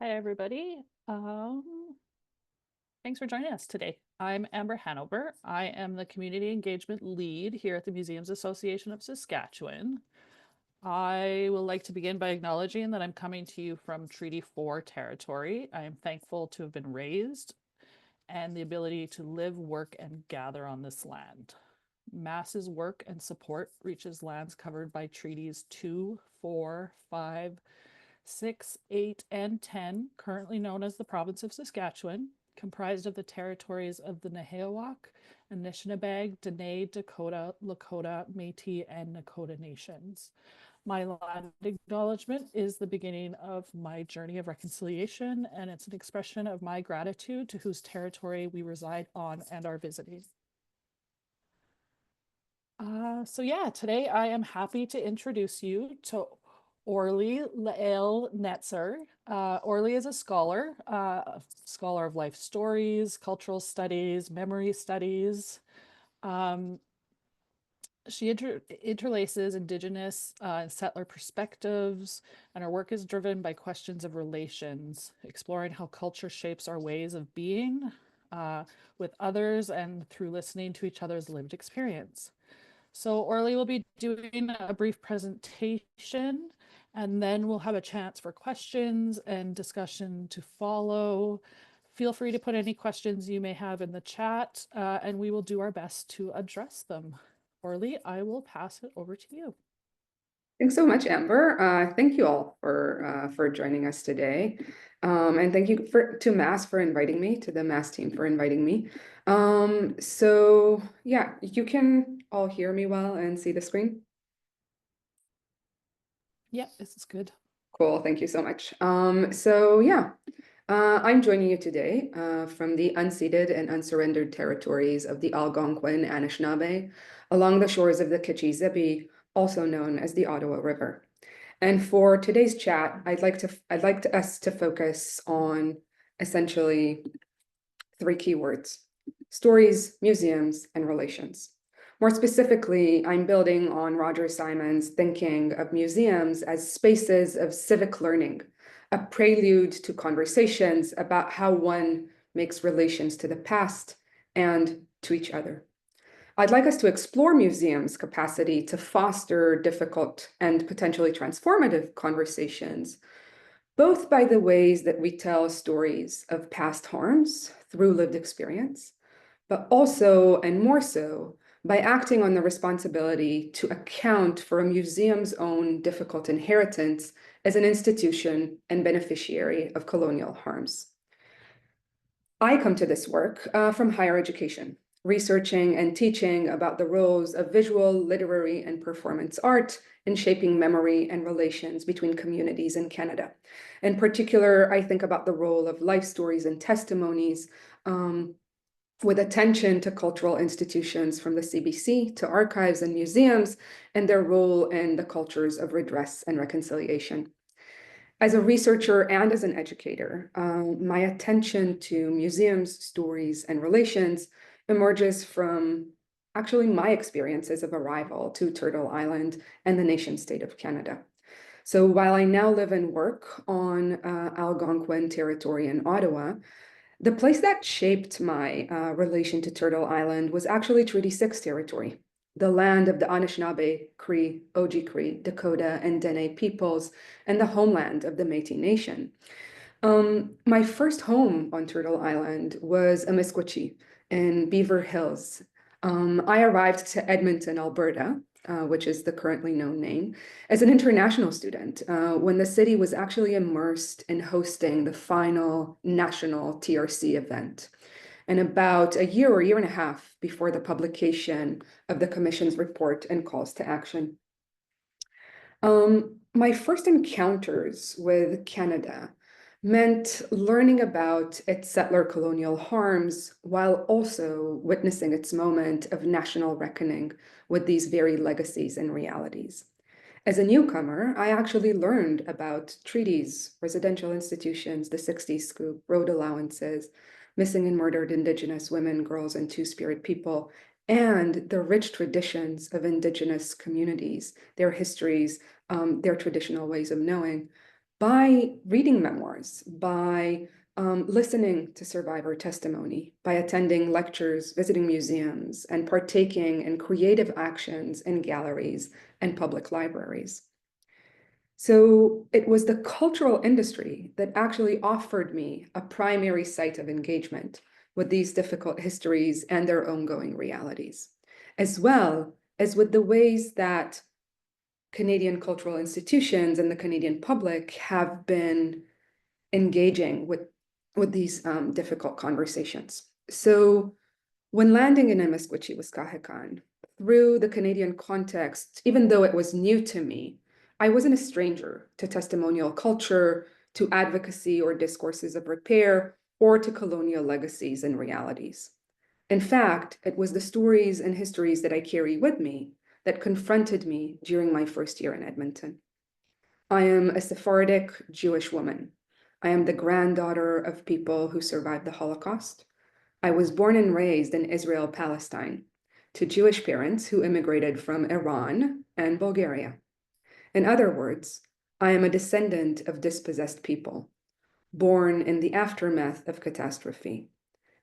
Hi, everybody. Thanks for joining us today. I'm Amber Hanover. I am the Community Engagement Lead here at the Museums Association of Saskatchewan. I would like to begin by acknowledging that I'm coming to you from Treaty 4 territory. I am thankful to have been raised and the ability to live, work, and gather on this land. Mass's work and support reaches lands covered by Treaties 2, 4, 5, 6, 8, and 10, currently known as the Province of Saskatchewan, comprised of the territories of the Nehiyawak, Anishinabeg, Dene, Dakota, Lakota, Métis, and Nakota nations. My land acknowledgement is the beginning of my journey of reconciliation, and it's an expression of my gratitude to whose territory we reside on and are visiting. Today I am happy to introduce you to Orly Lael Netzer. Orly is a scholar of life stories, cultural studies, memory studies. She interlaces Indigenous and settler perspectives, and her work is driven by questions of relations, exploring how culture shapes our ways of being with others and through listening to each other's lived experience. So Orly will be doing a brief presentation, and then we'll have a chance for questions and discussion to follow. Feel free to put any questions you may have in the chat, and we will do our best to address them. Orly, I will pass it over to you. Thanks so much, Amber. Thank you all for joining us today. And thank you to Mass for inviting me, to the Mass team for inviting me. You can all hear me well and see the screen? Yeah, this is good. Cool, thank you so much. I'm joining you today from the unceded and unsurrendered territories of the Algonquin Anishinaabe along the shores of the Kichi-Zibi, also known as the Ottawa River. And for today's chat, I'd like us to focus on essentially three keywords: stories, museums, and relations. More specifically, I'm building on Roger Simon's thinking of museums as spaces of civic learning, a prelude to conversations about how one makes relations to the past and to each other. I'd like us to explore museums' capacity to foster difficult and potentially transformative conversations, both by the ways that we tell stories of past harms through lived experience, but also, and more so, by acting on the responsibility to account for a museum's own difficult inheritance as an institution and beneficiary of colonial harms. I come to this work from higher education, researching and teaching about the roles of visual, literary, and performance art in shaping memory and relations between communities in Canada. In particular, I think about the role of life stories and testimonies, with attention to cultural institutions from the CBC to archives and museums, and their role in the cultures of redress and reconciliation. As a researcher and as an educator, my attention to museums, stories, and relations emerges from actually my experiences of arrival to Turtle Island and the nation state of Canada. So while I now live and work on Algonquin territory in Ottawa, the place that shaped my relation to Turtle Island was actually Treaty 6 territory, the land of the Anishinaabe, Cree, Oji-Cree, Dakota, and Dene peoples, and the homeland of the Métis Nation. My first home on Turtle Island was Amiskwachi in Beaver Hills. I arrived to Edmonton, Alberta, which is the currently known name, as an international student when the city was actually immersed in hosting the final national TRC event. And about a year and a half before the publication of the Commission's report and calls to action. My first encounters with Canada meant learning about its settler colonial harms while also witnessing its moment of national reckoning with these very legacies and realities. As a newcomer, I actually learned about treaties, residential institutions, the 60s scoop, road allowances, missing and murdered Indigenous women, girls, and Two-Spirit people, and the rich traditions of Indigenous communities, their histories, their traditional ways of knowing, by reading memoirs, by listening to survivor testimony, by attending lectures, visiting museums, and partaking in creative actions in galleries and public libraries. So it was the cultural industry that actually offered me a primary site of engagement with these difficult histories and their ongoing realities, as well as with the ways that Canadian cultural institutions and the Canadian public have been engaging with these difficult conversations. So when landing in Amiskwichi, Wisconsin, through the Canadian context, even though it was new to me, I wasn't a stranger to testimonial culture, to advocacy or discourses of repair, or to colonial legacies and realities. In fact, it was the stories and histories that I carry with me that confronted me during my first year in Edmonton. I am a Sephardic Jewish woman. I am the granddaughter of people who survived the Holocaust. I was born and raised in Israel, Palestine, to Jewish parents who immigrated from Iran and Bulgaria. In other words, I am a descendant of dispossessed people, born in the aftermath of catastrophe,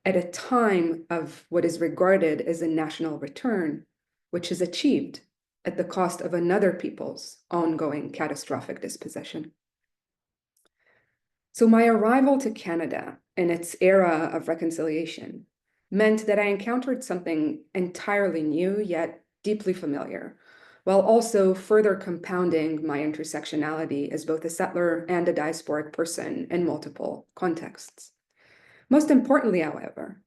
at a time of what is regarded as a national return, which is achieved at the cost of another people's ongoing catastrophic dispossession. So my arrival to Canada in its era of reconciliation meant that I encountered something entirely new yet deeply familiar, while also further compounding my intersectionality as both a settler and a diasporic person in multiple contexts. Most importantly, however,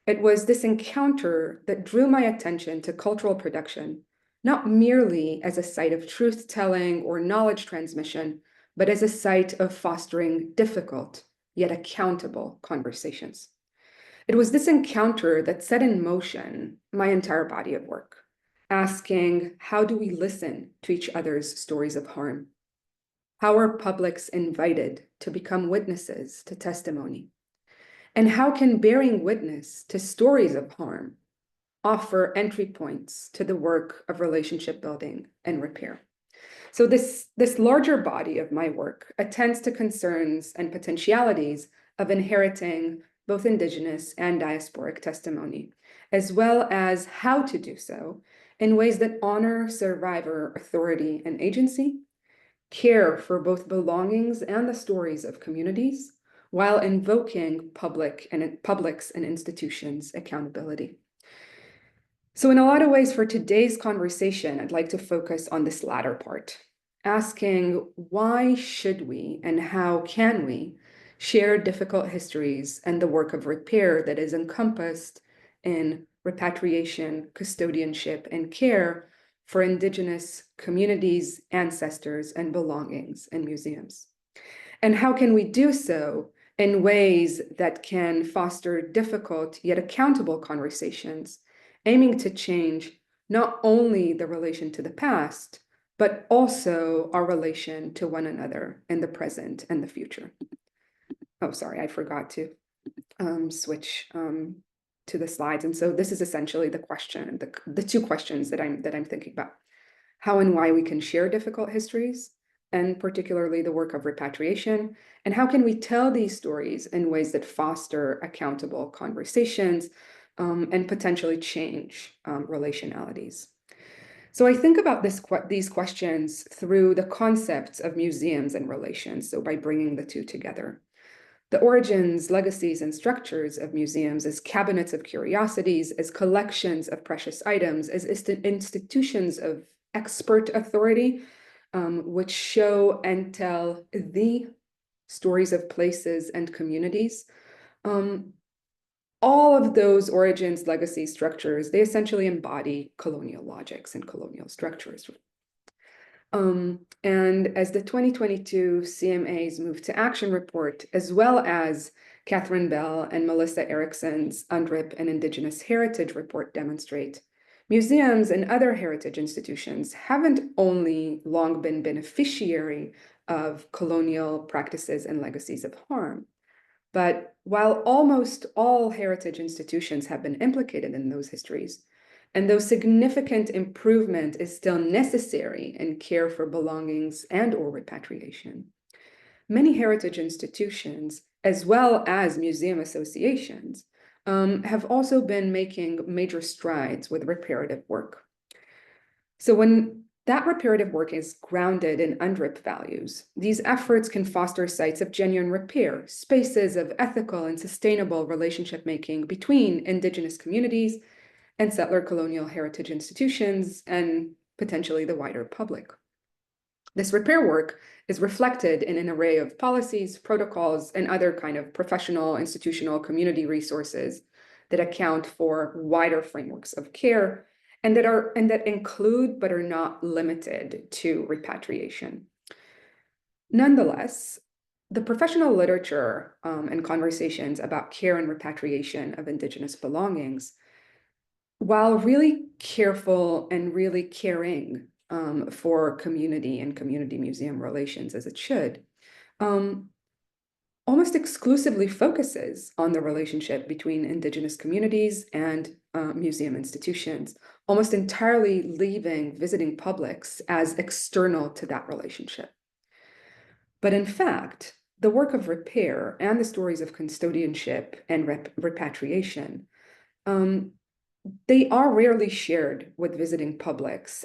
it was this encounter that drew my attention to cultural production, not merely as a site of truth-telling or knowledge transmission, but as a site of fostering difficult yet accountable conversations. It was this encounter that set in motion my entire body of work, asking, how do we listen to each other's stories of harm? How are publics invited to become witnesses to testimony? And how can bearing witness to stories of harm offer entry points to the work of relationship building and repair? So this larger body of my work attends to concerns and potentialities of inheriting both Indigenous and diasporic testimony, as well as how to do so in ways that honor survivor authority and agency, care for both belongings and the stories of communities, while invoking publics and institutions accountability. So in a lot of ways for today's conversation, I'd like to focus on this latter part, asking why should we and how can we share difficult histories and the work of repair that is encompassed in repatriation, custodianship, and care for Indigenous communities, ancestors, and belongings in museums. And how can we do so in ways that can foster difficult yet accountable conversations, aiming to change not only the relation to the past, but also our relation to one another in the present and the future. Oh, sorry, I forgot to switch to the slides. And so this is essentially the question, the two questions that I'm thinking about. How and why we can share difficult histories, and particularly the work of repatriation, and how can we tell these stories in ways that foster accountable conversations and potentially change relationalities. So I think about these questions through the concepts of museums and relations, so by bringing the two together. The origins, legacies, and structures of museums as cabinets of curiosities, as collections of precious items, as institutions of expert authority, which show and tell the stories of places and communities. All of those origins, legacy structures, they essentially embody colonial logics and colonial structures. And as the 2022 CMA's Move to Action report, as well as Catherine Bell and Melissa Erickson's UNDRIP and Indigenous Heritage report demonstrate, museums and other heritage institutions haven't only long been beneficiary of colonial practices and legacies of harm, but while almost all heritage institutions have been implicated in those histories, and though significant improvement is still necessary in care for belongings and or repatriation, many heritage institutions, as well as museum associations, have also been making major strides with reparative work. So when that reparative work is grounded in UNDRIP values, these efforts can foster sites of genuine repair, spaces of ethical and sustainable relationship making between Indigenous communities and settler colonial heritage institutions and potentially the wider public. This repair work is reflected in an array of policies, protocols, and other kind of professional, institutional, community resources that account for wider frameworks of care and that include but are not limited to repatriation. Nonetheless, the professional literature and conversations about care and repatriation of Indigenous belongings, while really careful and really caring for community and community museum relations as it should, almost exclusively focuses on the relationship between Indigenous communities and museum institutions, almost entirely leaving visiting publics as external to that relationship. But in fact, the work of repair and the stories of custodianship and repatriation, they are rarely shared with visiting publics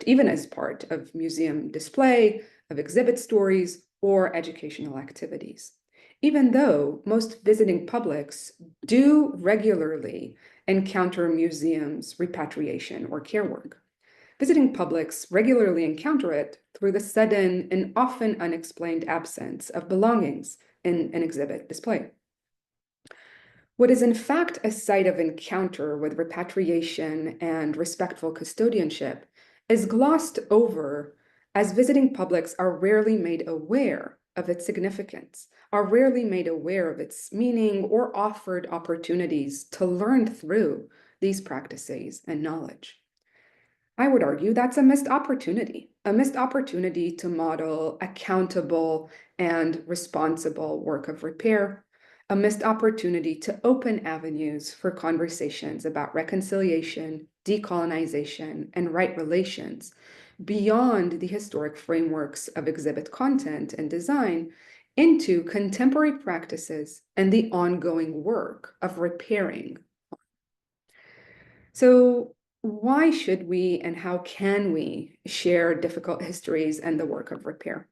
even as part of museum display, of exhibit stories, or educational activities. Even though most visiting publics do regularly encounter museums' repatriation or care work, visiting publics regularly encounter it through the sudden and often unexplained absence of belongings in an exhibit display. What is in fact a site of encounter with repatriation and respectful custodianship is glossed over as visiting publics are rarely made aware of its significance, are rarely made aware of its meaning or offered opportunities to learn through these practices and knowledge. I would argue that's a missed opportunity to model accountable and responsible work of repair, a missed opportunity to open avenues for conversations about reconciliation, decolonization, and right relations beyond the historic frameworks of exhibit content and design into contemporary practices and the ongoing work of repairing. So, why should we and how can we share difficult histories and the work of repair?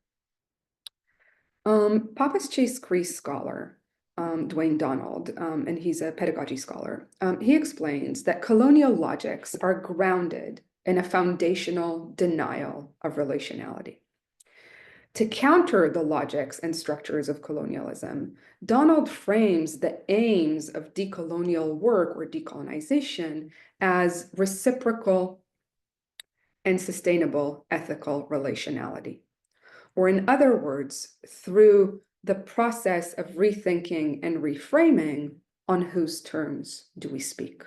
Pappas Chase Cree scholar, Dwayne Donald, and he's a pedagogy scholar, he explains that colonial logics are grounded in a foundational denial of relationality. To counter the logics and structures of colonialism, Donald frames the aims of decolonial work or decolonization as reciprocal and sustainable ethical relationality. Or in other words, through the process of rethinking and reframing on whose terms do we speak.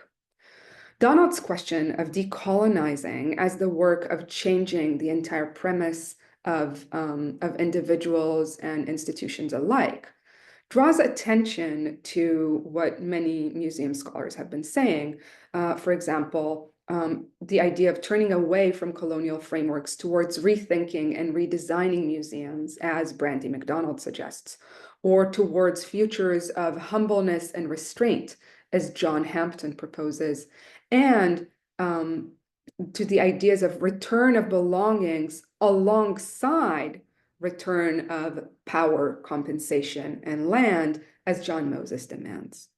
Donald's question of decolonizing as the work of changing the entire premise of individuals and institutions alike draws attention to what many museum scholars have been saying. For example, the idea of turning away from colonial frameworks towards rethinking and redesigning museums, as Brandy MacDonald suggests, or towards futures of humbleness and restraint, as John Hampton proposes, and to the ideas of return of belongings alongside return of power, compensation, and land, as John Moses demands.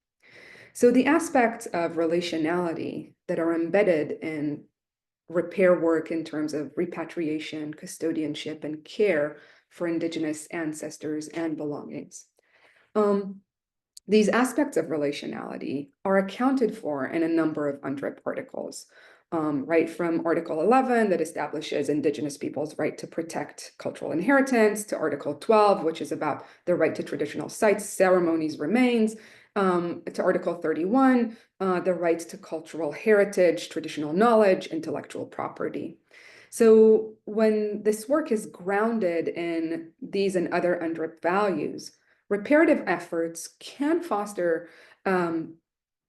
So the aspects of relationality that are embedded in repair work in terms of repatriation, custodianship, and care for Indigenous ancestors and belongings. These aspects of relationality are accounted for in a number of UNDRIP articles, right from Article 11 that establishes Indigenous peoples' right to protect cultural inheritance, to Article 12, which is about the right to traditional sites, ceremonies, remains, to Article 31, the right to cultural heritage, traditional knowledge, intellectual property. So when this work is grounded in these and other UNDRIP values, reparative efforts can foster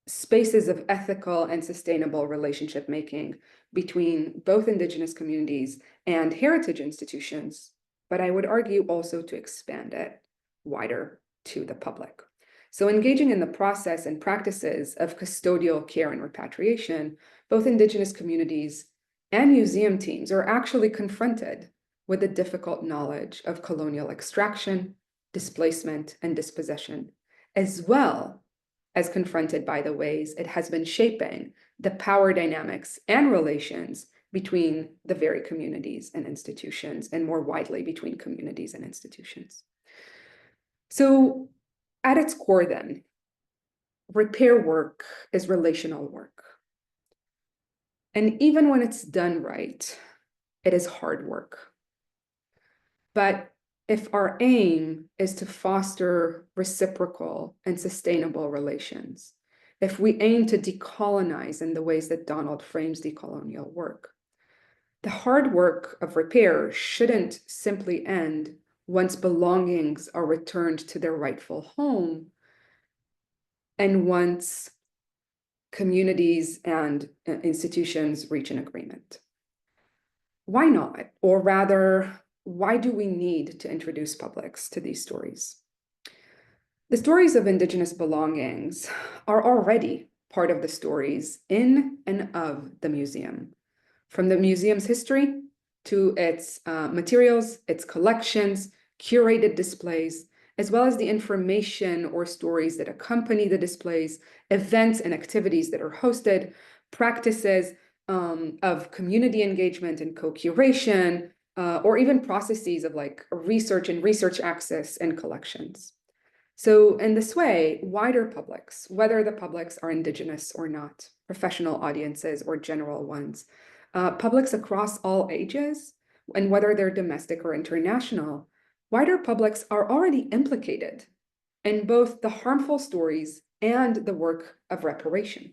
spaces of ethical and sustainable relationship making between both Indigenous communities and heritage institutions, but I would argue also to expand it wider to the public. So engaging in the process and practices of custodial care and repatriation, both Indigenous communities and museum teams are actually confronted with the difficult knowledge of colonial extraction, displacement, and dispossession, as well as confronted by the ways it has been shaping the power dynamics and relations between the very communities and institutions, and more widely between communities and institutions. So at its core then, repair work is relational work. And even when it's done right, it is hard work. But if our aim is to foster reciprocal and sustainable relations, if we aim to decolonize in the ways that Donald frames decolonial work, the hard work of repair shouldn't simply end once belongings are returned to their rightful home and once communities and institutions reach an agreement. Why not? Or rather, why do we need to introduce publics to these stories? The stories of Indigenous belongings are already part of the stories in and of the museum. From the museum's history to its materials, its collections, curated displays, as well as the information or stories that accompany the displays, events and activities that are hosted, practices of community engagement and co-curation, or even processes of like research and research access and collections. So in this way, wider publics, whether the publics are Indigenous or not, professional audiences or general ones, publics across all ages, and whether they're domestic or international, wider publics are already implicated in both the harmful stories and the work of reparation.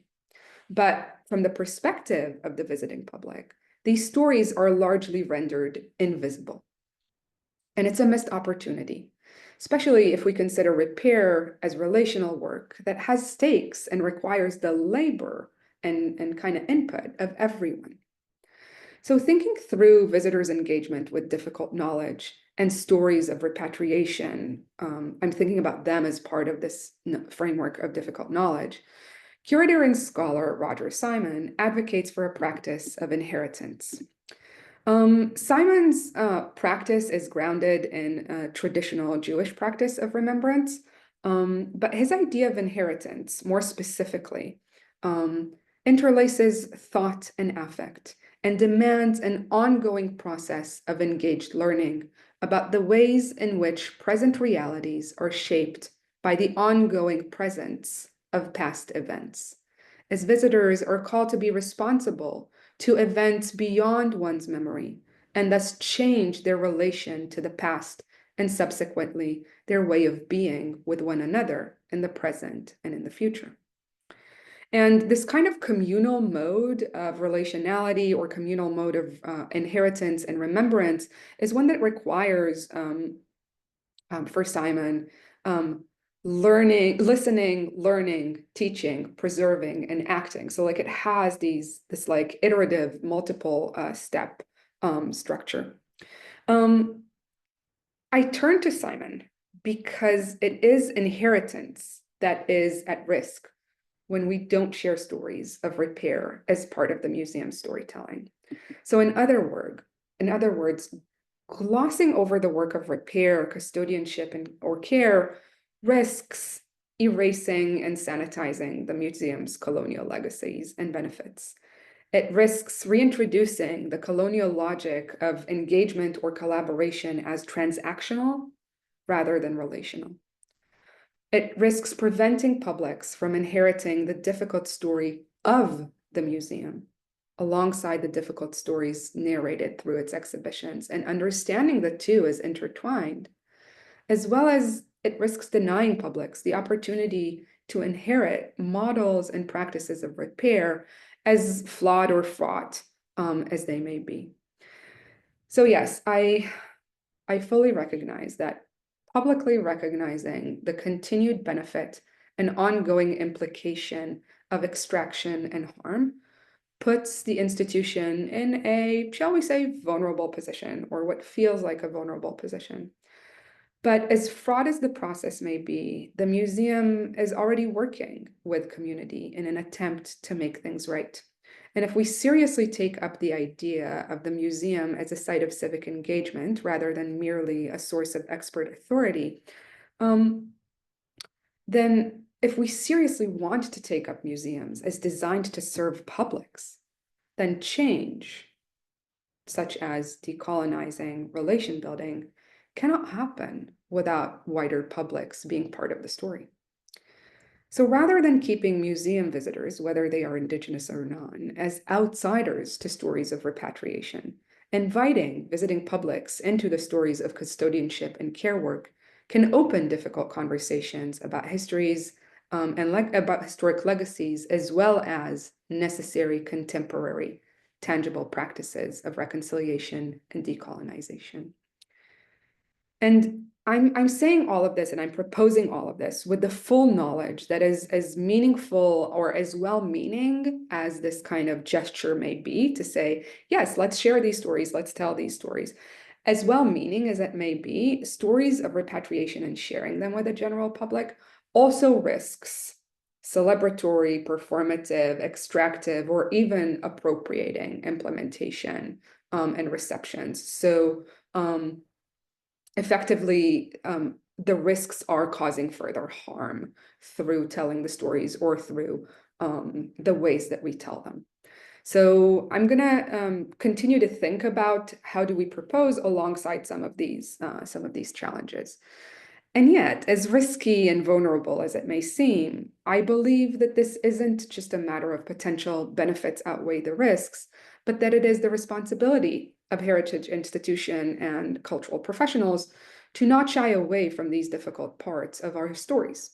But from the perspective of the visiting public, these stories are largely rendered invisible. And it's a missed opportunity, especially if we consider repair as relational work that has stakes and requires the labor and kind of input of everyone. So thinking through visitors' engagement with difficult knowledge and stories of repatriation, I'm thinking about them as part of this framework of difficult knowledge. Curator and scholar Roger Simon advocates for a practice of inheritance. Simon's practice is grounded in a traditional Jewish practice of remembrance, but his idea of inheritance, more specifically, interlaces thought and affect and demands an ongoing process of engaged learning about the ways in which present realities are shaped by the ongoing presence of past events. As visitors are called to be responsible to events beyond one's memory, and thus change their relation to the past and subsequently their way of being with one another in the present and in the future. And this kind of communal mode of relationality or communal mode of inheritance and remembrance is one that requires, for Simon, learning, listening, learning, teaching, preserving, and acting. So like it has this like iterative multiple step structure. I turn to Simon because it is inheritance that is at risk when we don't share stories of repair as part of the museum's storytelling. So in other words, glossing over the work of repair, custodianship, or care risks erasing and sanitizing the museum's colonial legacies and benefits. It risks reintroducing the colonial logic of engagement or collaboration as transactional rather than relational. It risks preventing publics from inheriting the difficult story of the museum alongside the difficult stories narrated through its exhibitions and understanding the two as intertwined, as well as it risks denying publics the opportunity to inherit models and practices of repair as flawed or fraught as they may be. So yes, I fully recognize that publicly recognizing the continued benefit and ongoing implication of extraction and harm puts the institution in a, shall we say, vulnerable position, or what feels like a vulnerable position. But as fraught as the process may be, the museum is already working with community in an attempt to make things right. And if we seriously take up the idea of the museum as a site of civic engagement rather than merely a source of expert authority, then if we seriously want to take up museums as designed to serve publics, then change, such as decolonizing, relation building, cannot happen without wider publics being part of the story. So rather than keeping museum visitors, whether they are Indigenous or non, as outsiders to stories of repatriation, inviting visiting publics into the stories of custodianship and care work can open difficult conversations about histories and about historic legacies, as well as necessary contemporary tangible practices of reconciliation and decolonization. And I'm saying all of this and I'm proposing all of this with the full knowledge that is as meaningful or as well-meaning as this kind of gesture may be to say, yes, let's share these stories, let's tell these stories. As well-meaning as it may be, stories of repatriation and sharing them with the general public also risks celebratory, performative, extractive, or even appropriating implementation and receptions. So effectively, the risks are causing further harm through telling the stories or through the ways that we tell them. So I'm gonna continue to think about how do we propose alongside some of these challenges. And yet, as risky and vulnerable as it may seem, I believe that this isn't just a matter of potential benefits outweigh the risks, but that it is the responsibility of heritage institution and cultural professionals to not shy away from these difficult parts of our stories.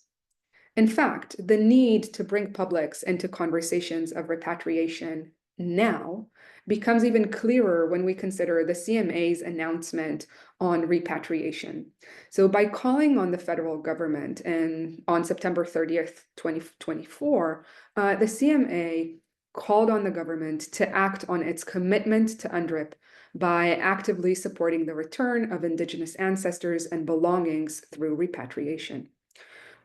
In fact, the need to bring publics into conversations of repatriation now becomes even clearer when we consider the CMA's announcement on repatriation. So by calling on the federal government and on September 30th, 2024, the CMA called on the government to act on its commitment to UNDRIP by actively supporting the return of Indigenous ancestors and belongings through repatriation.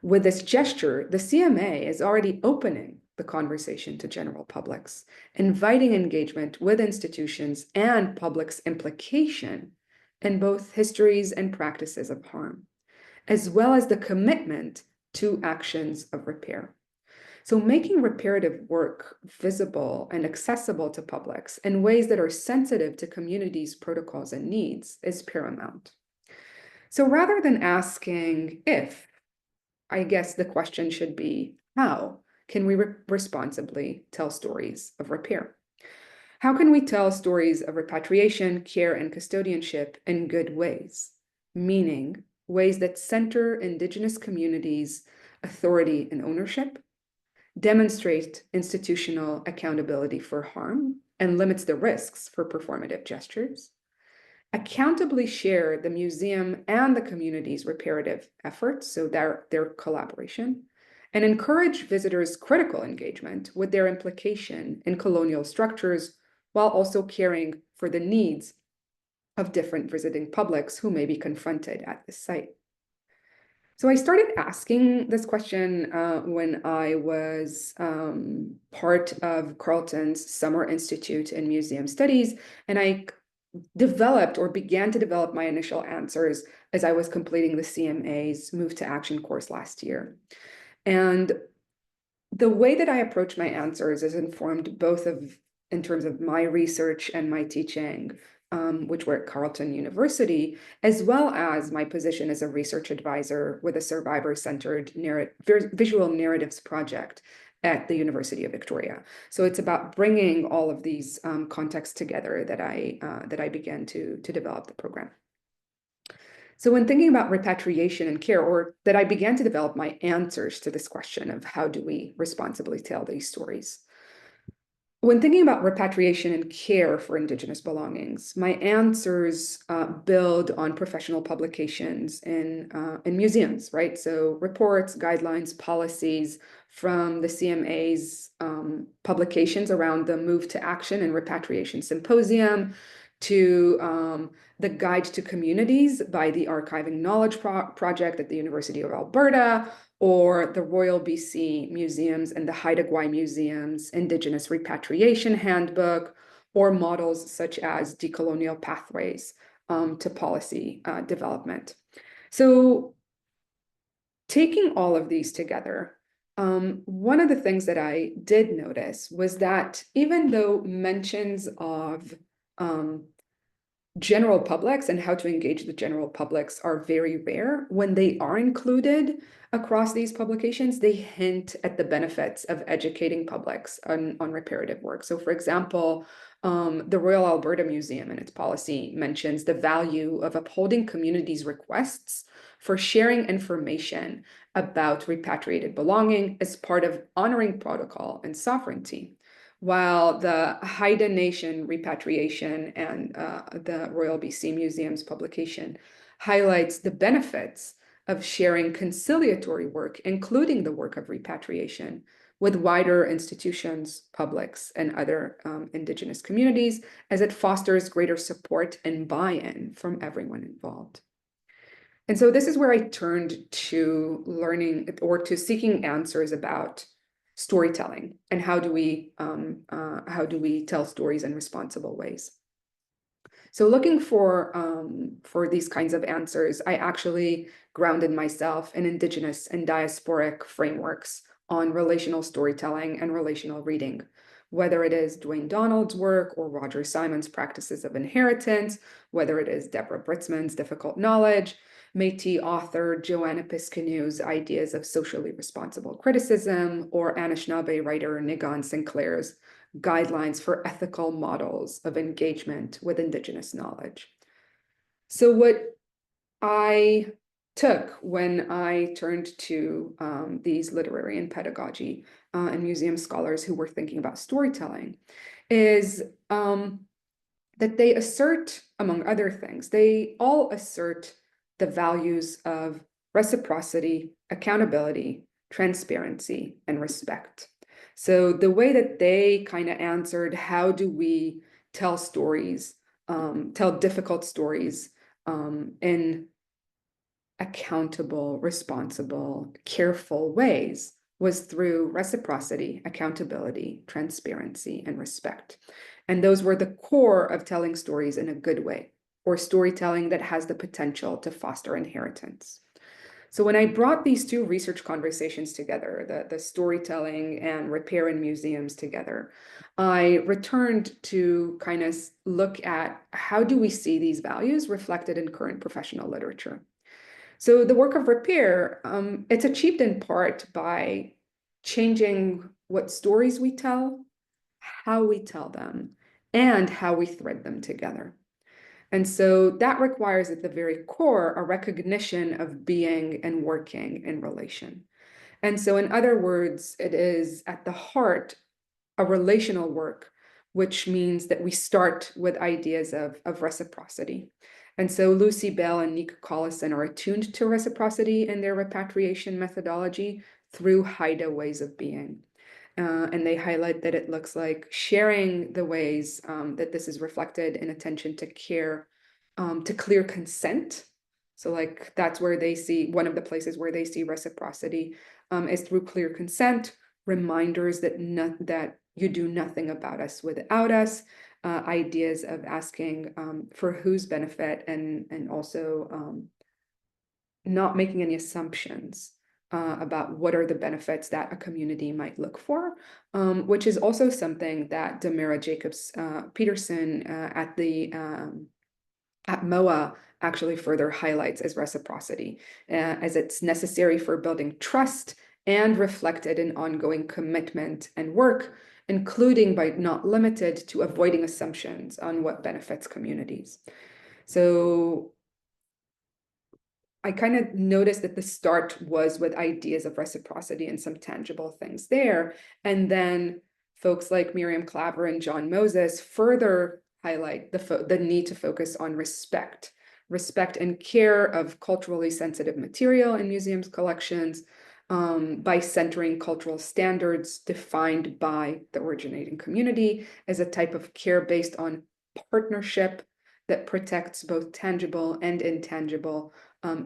With this gesture, the CMA is already opening the conversation to general publics, inviting engagement with institutions and public's implication in both histories and practices of harm, as well as the commitment to actions of repair. So making reparative work visible and accessible to publics in ways that are sensitive to communities' protocols and needs is paramount. So rather than asking if, I guess the question should be, how can we responsibly tell stories of repair? How can we tell stories of repatriation, care, and custodianship in good ways? Meaning ways that center Indigenous communities' authority and ownership, demonstrate institutional accountability for harm, and limits the risks for performative gestures, accountably share the museum and the community's reparative efforts, so their collaboration, and encourage visitors' critical engagement with their implication in colonial structures, while also caring for the needs of different visiting publics who may be confronted at the site. So I started asking this question when I was part of Carleton's Summer Institute in Museum Studies, and I developed or began to develop my initial answers as I was completing the CMA's Move to Action course last year. And the way that I approach my answers is informed both in terms of my research and my teaching, which were at Carleton University, as well as my position as a research advisor with a survivor-centered visual narratives project at the University of Victoria. So it's about bringing all of these contexts together that I began to develop the program. So when thinking about repatriation and care, or that I began to develop my answers to this question of how do we responsibly tell these stories. when thinking about repatriation and care for Indigenous belongings, my answers build on professional publications in museums, right? So reports, guidelines, policies from the CMA's publications around the Move to Action and Repatriation Symposium, to the Guide to Communities by the Archiving Knowledge Project at the University of Alberta, or the Royal BC Museums and the Haida Gwaii Museum's Indigenous Repatriation Handbook, or models such as decolonial pathways to policy development. So taking all of these together, one of the things that I did notice was that even though mentions of general publics and how to engage the general publics are very rare, when they are included across these publications, they hint at the benefits of educating publics on reparative work. So for example, the Royal Alberta Museum and its policy mentions the value of upholding communities' requests for sharing information about repatriated belonging as part of honoring protocol and sovereignty. While the Haida Nation repatriation and the Royal BC Museum's publication highlights the benefits of sharing conciliatory work, including the work of repatriation, with wider institutions, publics, and other Indigenous communities, as it fosters greater support and buy-in from everyone involved. And so this is where I turned to learning or to seeking answers about storytelling and how do we tell stories in responsible ways. So looking for these kinds of answers, I actually grounded myself in Indigenous and diasporic frameworks on relational storytelling and relational reading, whether it is Dwayne Donald's work or Roger Simon's practices of inheritance, whether it is Deborah Britzman's difficult knowledge, Métis author Joanna Piscanu's ideas of socially responsible criticism, or Anishinaabe writer Nigan Sinclair's guidelines for ethical models of engagement with Indigenous knowledge. So what I took when I turned to these literary and pedagogy and museum scholars who were thinking about storytelling is that they assert, among other things, they all assert the values of reciprocity, accountability, transparency, and respect. So the way that they kind of answered, how do we tell stories, tell difficult stories in accountable, responsible, careful ways, was through reciprocity, accountability, transparency, and respect. And those were the core of telling stories in a good way, or storytelling that has the potential to foster inheritance. So when I brought these two research conversations together, the storytelling and repair in museums together, I returned to kind of look at how do we see these values reflected in current professional literature. So the work of repair, it's achieved in part by changing what stories we tell, how we tell them, and how we thread them together. And so that requires at the very core a recognition of being and working in relation. And so in other words, it is at the heart a relational work, which means that we start with ideas of reciprocity. And so Lucy Bell and Nika Collison are attuned to reciprocity in their repatriation methodology through Haida ways of being. And they highlight that it looks like sharing the ways that this is reflected in attention to care, to clear consent. So like that's where they see, one of the places where they see reciprocity is through clear consent, reminders that that you do nothing about us without us, ideas of asking for whose benefit, and also not making any assumptions about what are the benefits that a community might look for, which is also something that Demira Jacobs Peterson at MOA actually further highlights as reciprocity, as it's necessary for building trust and reflected in ongoing commitment and work, including but not limited to avoiding assumptions on what benefits communities. So I kind of noticed that the start was with ideas of reciprocity and some tangible things there. And then folks like Miriam Claver and John Moses further highlight the need to focus on respect and care of culturally sensitive material in museums' collections, by centering cultural standards defined by the originating community as a type of care based on partnership that protects both tangible and intangible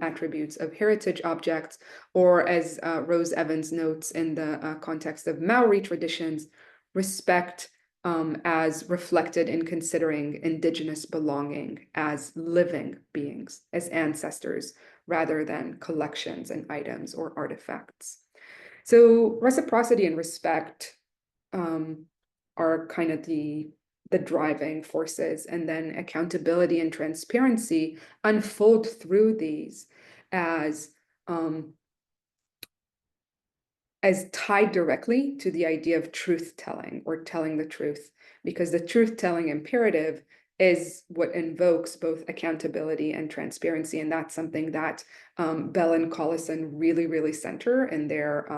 attributes of heritage objects, or as Rose Evans notes in the context of Maori traditions, respect as reflected in considering Indigenous belonging as living beings, as ancestors, rather than collections and items or artifacts. So reciprocity and respect are kind of the driving forces, and then accountability and transparency unfold through these as tied directly to the idea of truth telling, or telling the truth, because the truth telling imperative is what invokes both accountability and transparency. And that's something that Bell and Collison really center in their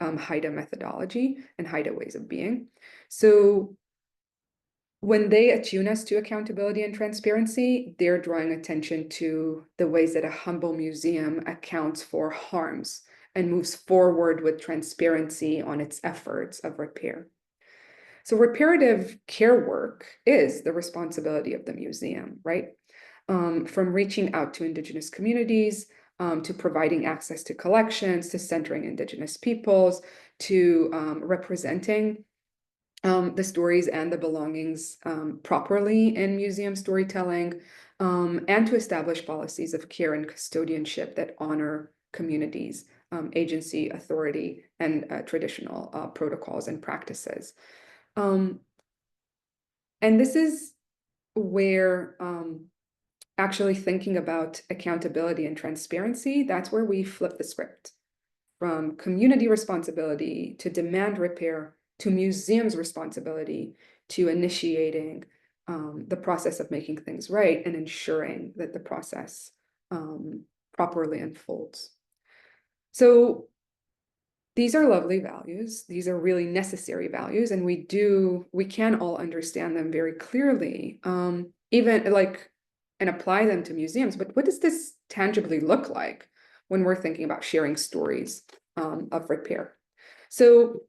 Haida methodology and Haida ways of being. So when they attune us to accountability and transparency, they're drawing attention to the ways that a humble museum accounts for harms and moves forward with transparency on its efforts of repair. So reparative care work is the responsibility of the museum, right? From reaching out to Indigenous communities, to providing access to collections, to centering Indigenous peoples, to representing the stories and the belongings properly in museum storytelling, and to establish policies of care and custodianship that honor communities, agency, authority, and traditional protocols and practices. And this is where actually thinking about accountability and transparency, that's where we flip the script from community responsibility to demand repair, to museums' responsibility, to initiating the process of making things right and ensuring that the process properly unfolds. So these are lovely values. These are really necessary values, and we can all understand them very clearly, even like, and apply them to museums. But what does this tangibly look like when we're thinking about sharing stories of repair? So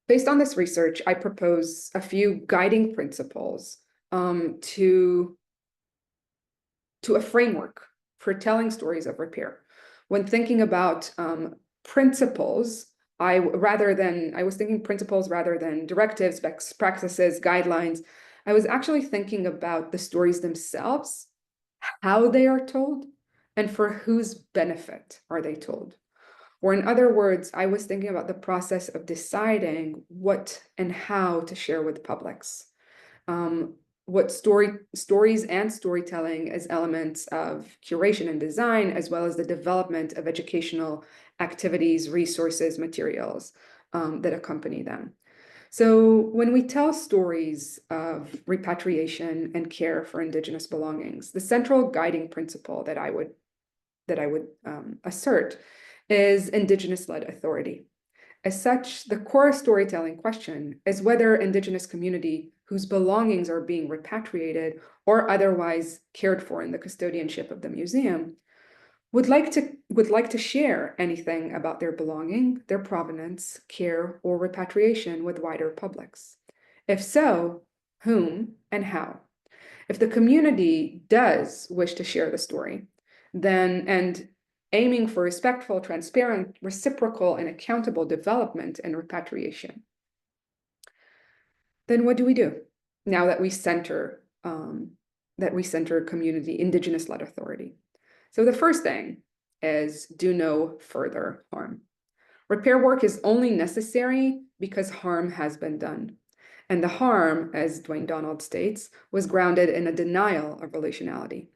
based on this research, I propose a few guiding principles to a framework for telling stories of repair. When thinking about principles, I was thinking principles rather than directives, best practices, guidelines. I was actually thinking about the stories themselves, how they are told, and for whose benefit are they told. Or in other words, I was thinking about the process of deciding what and how to share with publics. What stories and storytelling as elements of curation and design, as well as the development of educational activities, resources, materials that accompany them. So when we tell stories of repatriation and care for Indigenous belongings, the central guiding principle that I would assert is Indigenous-led authority. As such, the core storytelling question is whether Indigenous community whose belongings are being repatriated or otherwise cared for in the custodianship of the museum would like to share anything about their belonging, their provenance, care, or repatriation with wider publics. If so, whom and how? If the community does wish to share the story, then, and aiming for respectful, transparent, reciprocal, and accountable development and repatriation, then what do we do now that we center community, Indigenous-led authority? So the first thing is do no further harm. Repair work is only necessary because harm has been done. And the harm, as Dwayne Donald states, was grounded in a denial of relationality.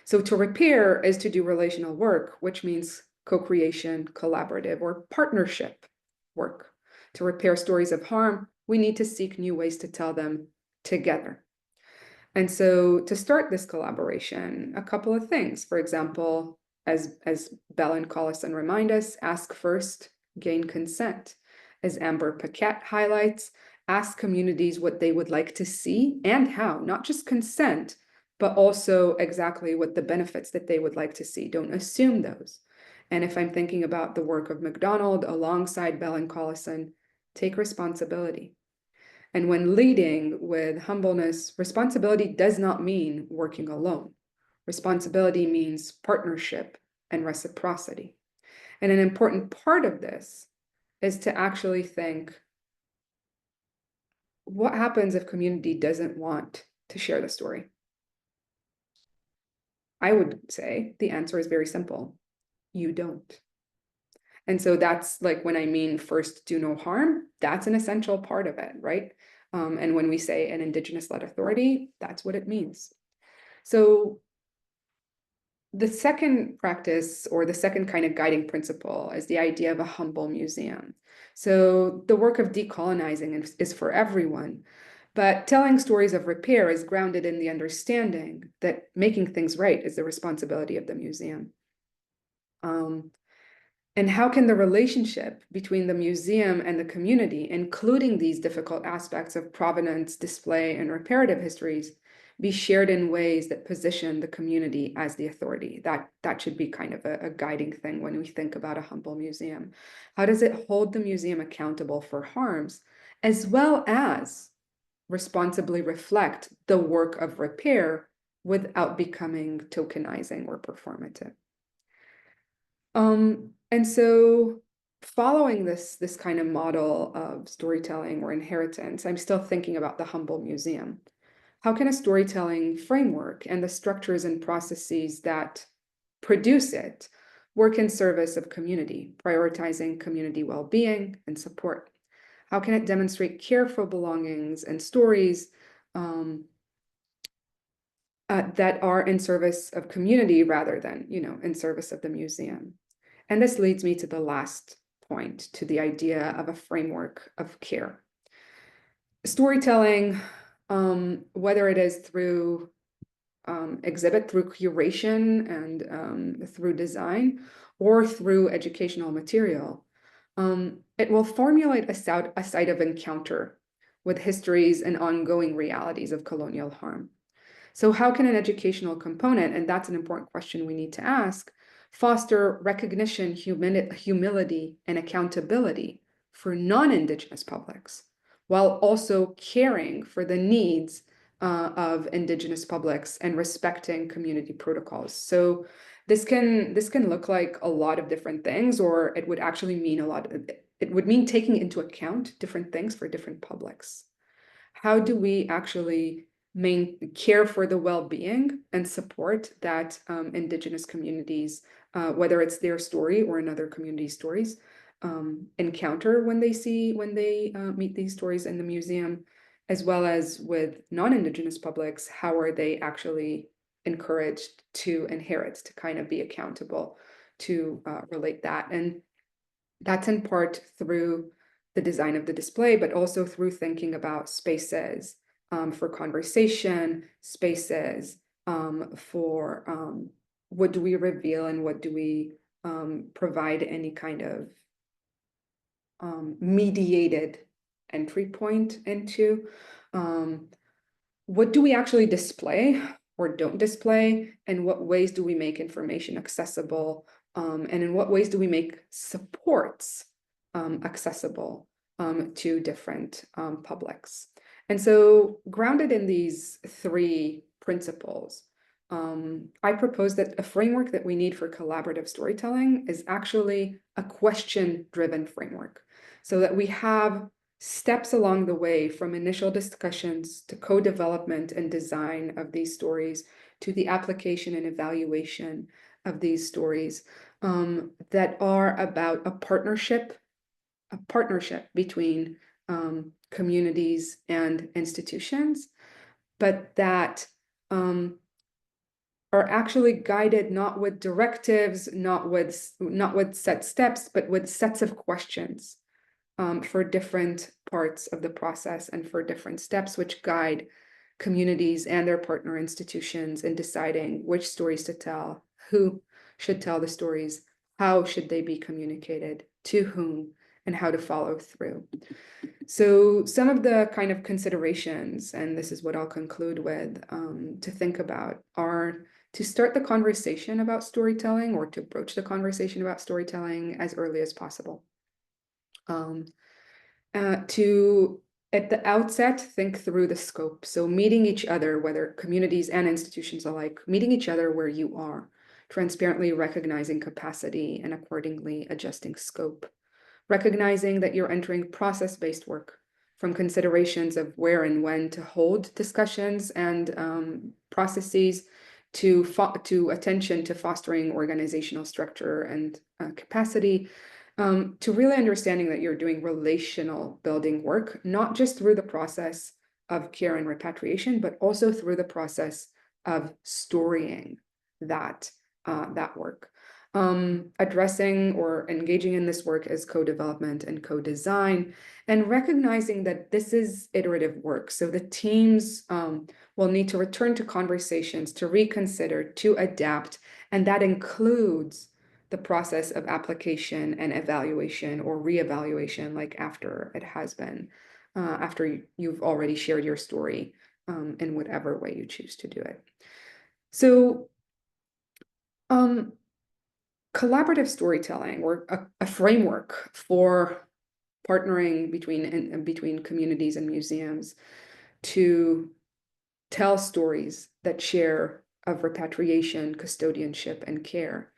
So to repair is to do relational work, which means co-creation, collaborative, or partnership work. To repair stories of harm, we need to seek new ways to tell them together. And so to start this collaboration, a couple of things. For example, as Bell and Collison remind us, ask first, gain consent. As Amber Paquette highlights, ask communities what they would like to see and how, not just consent, but also exactly what the benefits that they would like to see. Don't assume those. And if I'm thinking about the work of MacDonald alongside Bell and Collison, take responsibility. And when leading with humbleness, responsibility does not mean working alone. Responsibility means partnership and reciprocity. And an important part of this is to actually think, what happens if community doesn't want to share the story? I would say the answer is very simple. You don't. And so that's like when I mean first do no harm, that's an essential part of it, right? And when we say an Indigenous-led authority, that's what it means. So the second practice, or the second kind of guiding principle, is the idea of a humble museum. So the work of decolonizing is for everyone, but telling stories of repair is grounded in the understanding that making things right is the responsibility of the museum. And how can the relationship between the museum and the community, including these difficult aspects of provenance, display, and reparative histories, be shared in ways that position the community as the authority? That should be kind of a guiding thing when we think about a humble museum. How does it hold the museum accountable for harms, as well as responsibly reflect the work of repair without becoming tokenizing or performative? And so following this kind of model of storytelling or inheritance, I'm still thinking about the humble museum. How can a storytelling framework and the structures and processes that produce it work in service of community, prioritizing community well-being and support? How can it demonstrate care for belongings and stories that are in service of community rather than, in service of the museum? And this leads me to the last point, to the idea of a framework of care. Storytelling, whether it is through exhibit, through curation and through design, or through educational material, it will formulate a site of encounter with histories and ongoing realities of colonial harm. So how can an educational component, and that's an important question we need to ask, foster recognition, humility, and accountability for non-Indigenous publics, while also caring for the needs of Indigenous publics and respecting community protocols? So this can look like a lot of different things, or it would actually mean it would mean taking into account different things for different publics. How do we actually care for the well-being and support that Indigenous communities, whether it's their story or another community's stories, encounter when they meet these stories in the museum, as well as with non-Indigenous publics? How are they actually encouraged to inherit, to kind of be accountable, to relate that? And that's in part through the design of the display, but also through thinking about spaces for conversation, spaces for what do we reveal and what do we provide any kind of mediated entry point into. What do we actually display or don't display, and what ways do we make information accessible, and in what ways do we make supports accessible to different publics? And so, grounded in these three principles, I propose that a framework that we need for collaborative storytelling is actually a question-driven framework, so that we have steps along the way, from initial discussions to co-development and design of these stories, to the application and evaluation of these stories, that are about a partnership between communities and institutions, but that are actually guided not with directives, not with set steps, but with sets of questions for different parts of the process and for different steps, which guide communities and their partner institutions in deciding which stories to tell, who should tell the stories, how should they be communicated, to whom, and how to follow through. So some of the kind of considerations, and this is what I'll conclude with, to think about are to start the conversation about storytelling or to broach the conversation about storytelling as early as possible. To, at the outset, think through the scope. So meeting each other, whether communities and institutions alike, meeting each other where you are, transparently recognizing capacity and accordingly adjusting scope. Recognizing that you're entering process-based work, from considerations of where and when to hold discussions and processes to attention to fostering organizational structure and capacity, to really understanding that you're doing relational building work, not just through the process of care and repatriation, but also through the process of storying that work. Addressing or engaging in this work as co-development and co-design, and recognizing that this is iterative work. So the teams will need to return to conversations, to reconsider, to adapt, and that includes the process of application and evaluation or reevaluation, like after it has been, after you've already shared your story in whatever way you choose to do it. So, collaborative storytelling, or a framework for partnering between communities and museums to tell stories that share of repatriation, custodianship, and care.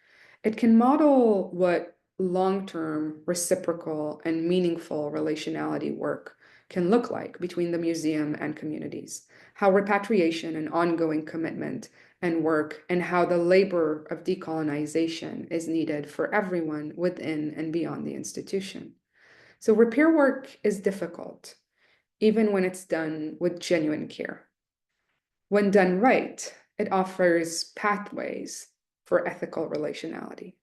It can model what long-term, reciprocal, and meaningful relationality work can look like between the museum and communities, how repatriation and ongoing commitment and work, and how the labor of decolonization is needed for everyone within and beyond the institution. So repair work is difficult, even when it's done with genuine care. When done right, it offers pathways for ethical relationality.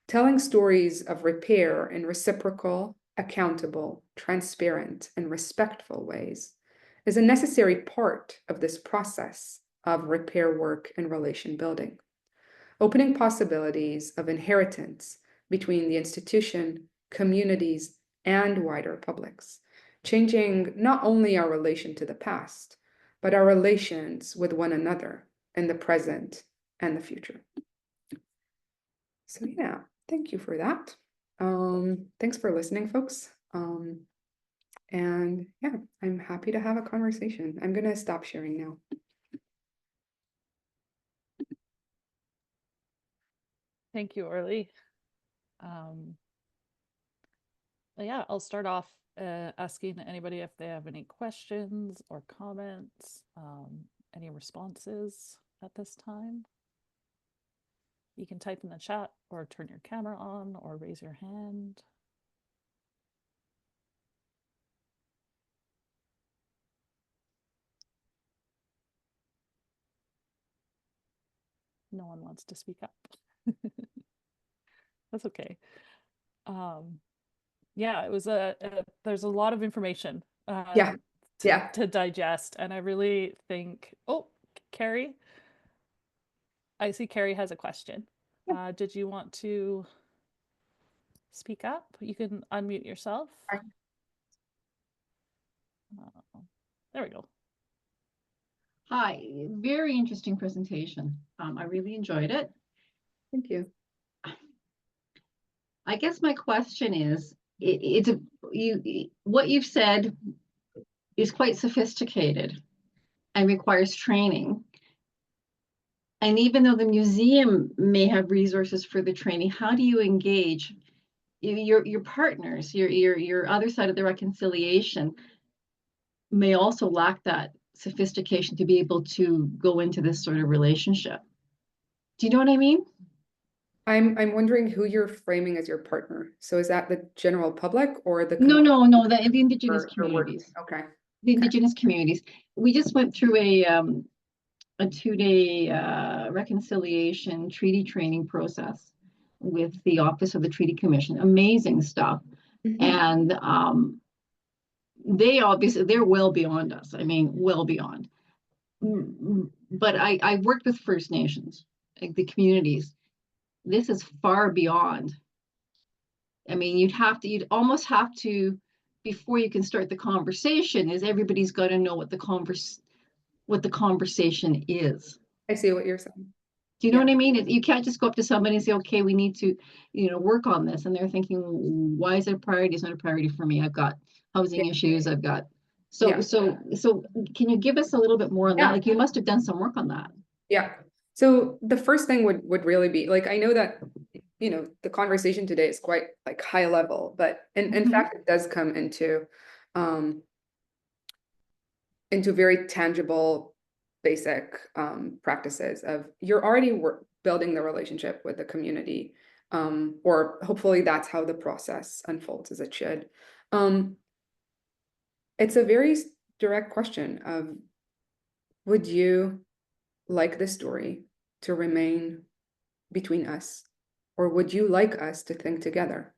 Telling stories of repair in reciprocal, accountable, transparent, and respectful ways is a necessary part of this process of repair work and relation building, opening possibilities of inheritance between the institution, communities, and wider publics, changing not only our relation to the past, but our relations with one another in the present and the future. So yeah, thank you for that. Thanks for listening, folks. And yeah, I'm happy to have a conversation. I'm gonna stop sharing now. Thank you, Orly. Yeah, I'll start off asking anybody if they have any questions or comments, any responses at this time. You can type in the chat or turn your camera on or raise your hand. No one wants to speak up. That's okay. Yeah, it was there's a lot of information Yeah. to digest, and I really think, oh, Carrie, I see Carrie has a question. Did you want to speak up? You can unmute yourself. There we go. Hi, very interesting presentation. I really enjoyed it. Thank you. I guess my question is, what you've said is quite sophisticated and requires training. And even though the museum may have resources for the training, how do you engage your partners, your other side of the reconciliation may also lack that sophistication to be able to go into this sort of relationship. Do you know what I mean? I'm wondering who you're framing as your partner. So is that the general public or the No, the Indigenous communities. Okay. The Indigenous communities. We just went through a 2-day reconciliation treaty training process with the Office of the Treaty Commission. Amazing stuff. And they're well beyond us. I mean, well beyond. But I worked with First Nations, like the communities. This is far beyond I mean, you'd almost have to, before you can start the conversation, is everybody's got to know what the conversation is. I see what you're saying. Do you know Yeah. what I mean? You can't just go up to somebody and say, okay, we need to, work on this. And they're thinking, why is it a priority? It's not a priority for me. I've got housing Yeah. issues. I've got, Yeah. so can you give us a little bit more on that? Yeah. Like, you must have done some work on that. Yeah. So the first thing would really be like, I know that, the conversation today is quite like high level, but in Mhm. fact, it does come into very tangible, basic practices of you're already building the relationship with the community, or hopefully that's how the process unfolds as it should. It's a very direct question of, would you like this story to remain between us, or would you like us to think together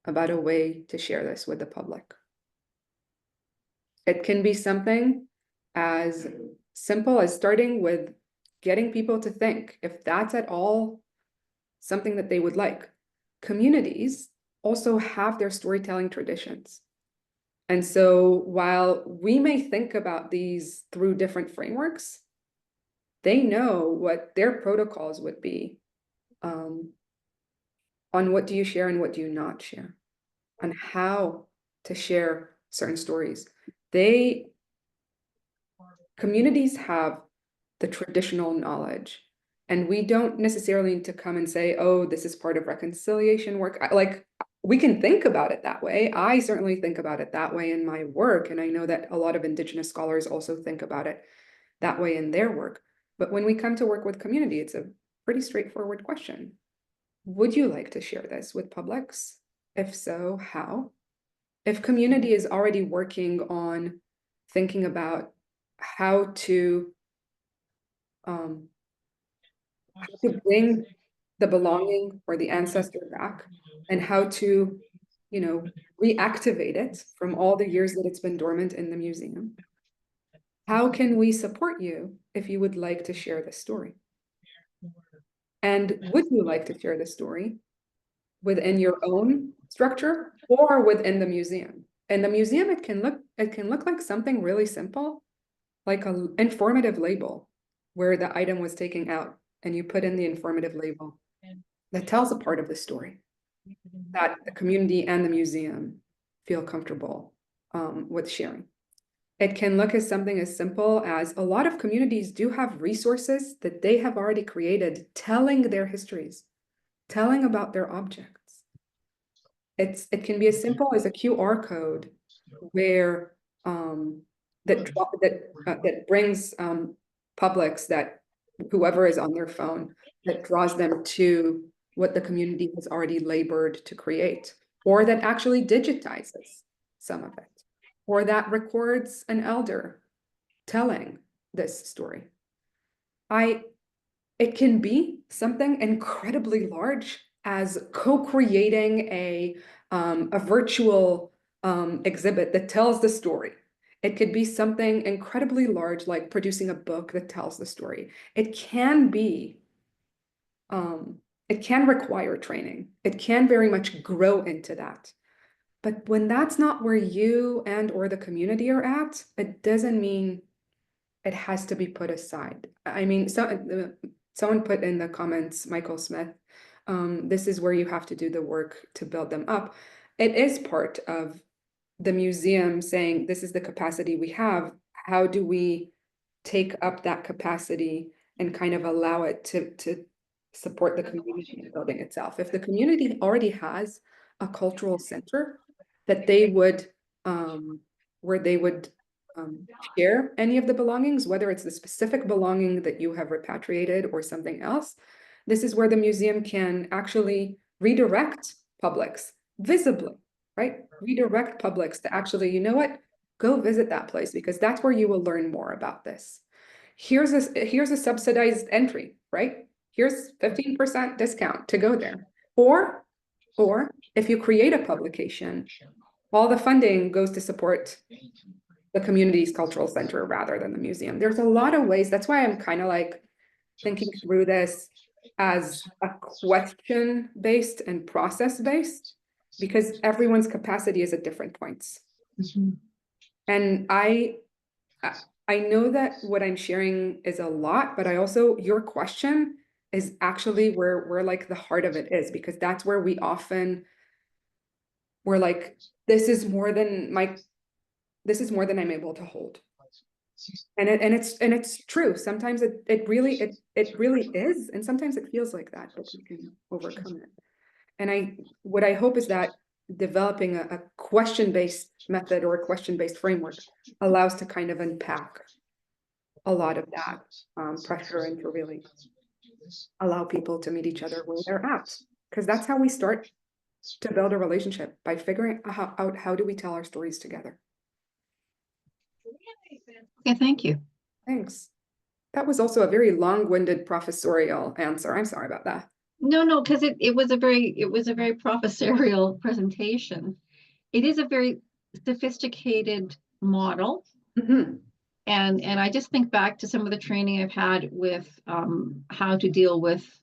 about a way to share this with the public? It can be something as simple as starting with getting people to think, if that's at all something that they would like. Communities also have their storytelling traditions. And so while we may think about these through different frameworks, they know what their protocols would be on what do you share and what do you not share, on how to share certain stories. Communities have the traditional knowledge, and we don't necessarily need to come and say, oh, this is part of reconciliation work. Like, we can think about it that way. I certainly think about it that way in my work, and I know that a lot of Indigenous scholars also think about it that way in their work. But when we come to work with community, it's a pretty straightforward question. Would you like to share this with publics? If so, how? If community is already working on thinking about how to bring the belonging or the ancestor back, and how to, reactivate it from all the years that it's been dormant in the museum. How can we support you if you would like to share this story? And would you like to share this story within your own structure or within the museum? In the museum, it can look like something really simple, like an informative label where the item was taken out and you put in the informative label that tells a part of the story that the community and the museum feel comfortable with sharing. It can look as something as simple as a lot of communities do have resources that they have already created telling their histories, telling about their objects. It can be as simple as a QR code where that brings publics, that whoever is on their phone, that draws them to what the community has already labored to create, or that actually digitizes some of it, or that records an elder telling this story. It can be something incredibly large as co-creating a virtual exhibit that tells the story. It could be something incredibly large, like producing a book that tells the story. It can be, it can require training. It can very much grow into that. But when that's not where you and or the community are at, it doesn't mean it has to be put aside. I mean, someone put in the comments, Michael Smith, this is where you have to do the work to build them up. It is part of the museum saying, this is the capacity we have. How do we take up that capacity and kind of allow it to support the community in building itself? If the community already has a cultural center that they would, where they would share any of the belongings, whether it's the specific belonging that you have repatriated or something else, this is where the museum can actually redirect publics visibly, right? Redirect publics to actually, you know what, go visit that place because that's where you will learn more about this. Here's a subsidized entry, right? Here's 15% discount to go there. Or if you create a publication, all the funding goes to support the community's cultural center rather than the museum. There's a lot of ways. That's why I'm kind of like thinking through this as a question-based and process-based, because everyone's capacity is at different points. Mhm. And I know that what I'm sharing is a lot, but I also, your question is actually where like the heart of it is, because that's where we often, we're like, this is more than I'm able to hold. And it's true. Sometimes it really is, and sometimes it feels like that, but we can overcome it. And what I hope is that developing a question-based method or a question-based framework allows to kind of unpack a lot of that pressure and to really allow people to meet each other where they're at. Because that's how we start to build a relationship, by figuring out how do we tell our stories together. Okay, thank you. Thanks. That was also a very long-winded professorial answer. I'm sorry about that. No, because it was a very professorial presentation. It is a very sophisticated model. Mhm. And I just think back to some of the training I've had with how to deal with,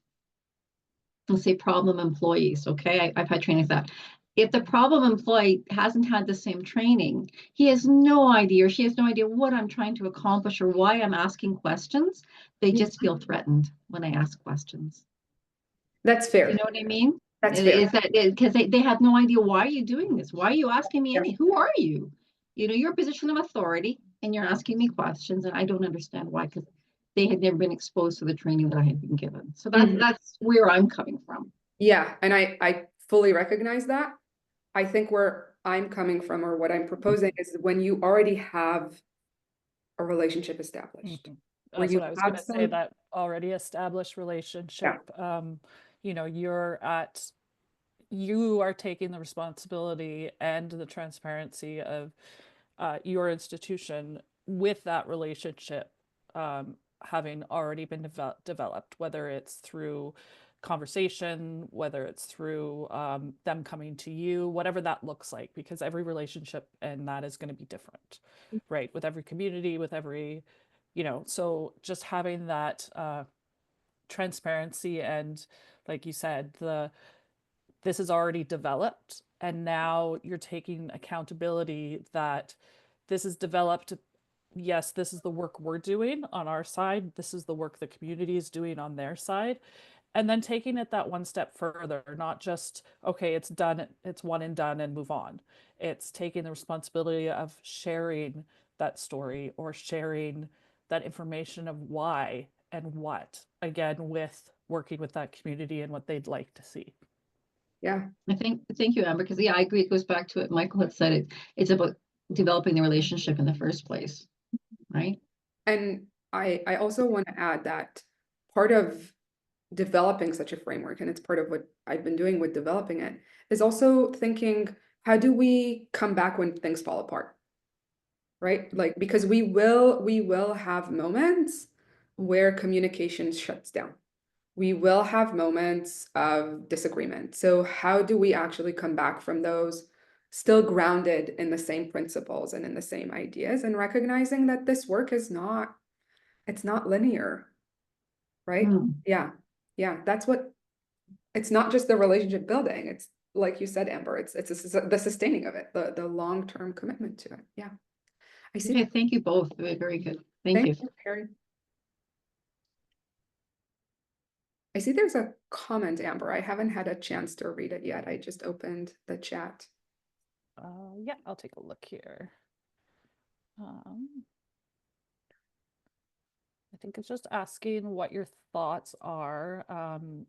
let's say, problem employees. Okay, I've had training for that. If the problem employee hasn't had the same training, he has no idea, or she has no idea what I'm trying to accomplish or why I'm asking questions. They just feel threatened when I ask questions. That's fair. You know what I mean? That's fair. Is that because they have no idea why you're doing this? Why are you asking me Yeah. who are you? You know, you're a position of authority and you're asking me questions, and I don't understand why, because they had never been exposed to the training that I had been given. So that's where I'm coming from. Yeah, and I fully recognize that. I think where I'm coming from, or what I'm proposing, is when you already have a relationship established, where That's you what I was have gonna say, some, that already established relationship, you know, you are taking the responsibility and the transparency of your institution with that relationship having already been developed, whether it's through conversation, whether it's through them coming to you, whatever that looks like, because every relationship and that is going to be different, right? With every community, with every, you know, so just having that transparency and, like you said, this is already developed, and now you're taking accountability that this is developed. Yes, this is the work we're doing on our side, this is the work the community is doing on their side, and then taking it that one step further, not just, okay, it's done, it's one and done and move on. It's taking the responsibility of sharing that story, or sharing that information of why and what, again, with working with that community and what they'd like to see. yeah. Thank you, Amber, because I agree. It goes back to what Michael had said. It's about developing the relationship in the first place, right? And I also want to add that part of developing such a framework, and it's part of what I've been doing with developing it, is also thinking, how do we come back when things fall apart? Right? Like, because we will have moments where communication shuts down. We will have moments of disagreement. So how do we actually come back from those, still grounded in the same principles and in the same ideas, and recognizing that this work is not, it's not linear, right? Mm. Yeah. Yeah. That's what, it's not just the relationship building. It's like you said, Amber, it's the sustaining of it, the long-term commitment to it. Yeah. I see. Okay, thank you both. Very, very good. Thank you. Perry. I see there's a comment, Amber. I haven't had a chance to read it yet. I just opened the chat. Yeah, I'll take a look here. I think it's just asking what your thoughts are.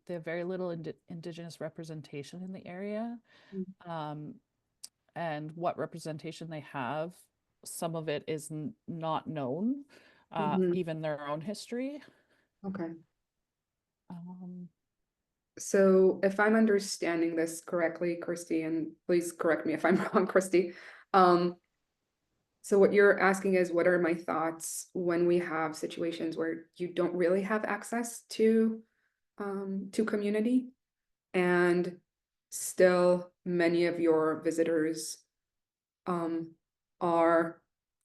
They have very little Indigenous representation in the area, and what representation they have, some of it is not known, even their own history. Okay. Um, So if I'm understanding this correctly, Kirsty, and please correct me if I'm wrong, Kirsty. So what you're asking is, what are my thoughts when we have situations where you don't really have access to community, and still many of your visitors are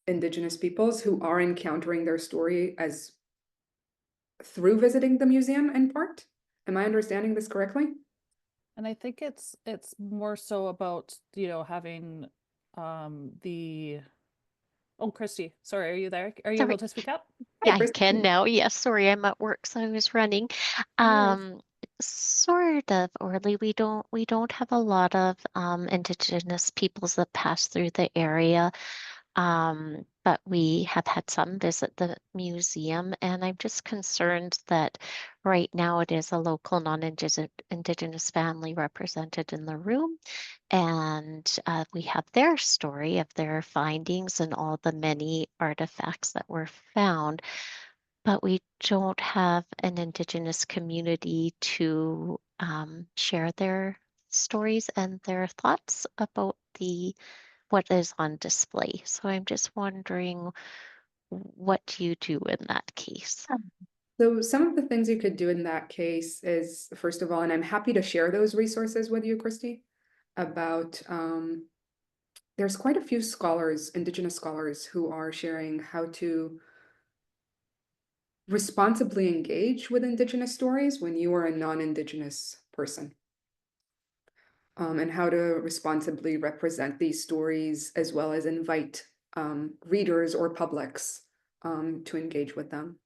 Indigenous peoples who are encountering their story as through visiting the museum in part? Am I understanding this correctly? And I think it's more so about, you know, having the oh, Christy, sorry, are you there? Are you Sorry. able to speak up? Hi, Yeah, I can Kristen. now. Yes, sorry, I'm at work, so I was running. No worries. Um, Sort of, Orly. We don't have a lot of Indigenous peoples that pass through the area. But we have had some visit the museum, and I'm just concerned that right now it is a local non-Indigenous family represented in the room, and we have their story of their findings and all the many artifacts that were found, but we don't have an Indigenous community to share their stories and their thoughts about the what is on display. So I'm just wondering, what do you do in that case? So some of the things you could do in that case is, first of all, and I'm happy to share those resources with you, Christy, about there's quite a few scholars, Indigenous scholars, who are sharing how to responsibly engage with Indigenous stories when you are a non-Indigenous person, and how to responsibly represent these stories as well as invite readers or publics to engage with them.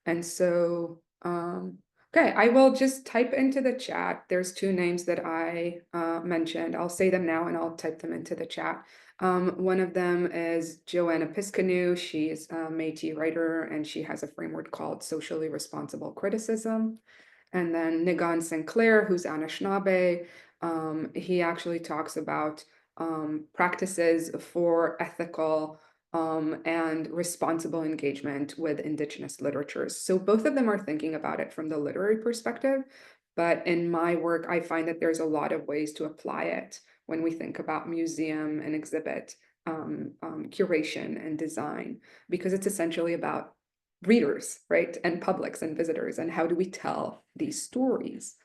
And so, okay, I will just type into the chat. There's two names that I mentioned. I'll say them now and I'll type them into the chat. One of them is Joanna Piscanu. She is a Métis writer and she has a framework called Socially Responsible Criticism. And then Nigan Sinclair, who's Anishinaabe, he actually talks about practices for ethical and responsible engagement with Indigenous literatures. So both of them are thinking about it from the literary perspective, but in my work, I find that there's a lot of ways to apply it when we think about museum and exhibit curation and design, because it's essentially about readers, right? And publics and visitors, and how do we tell these stories?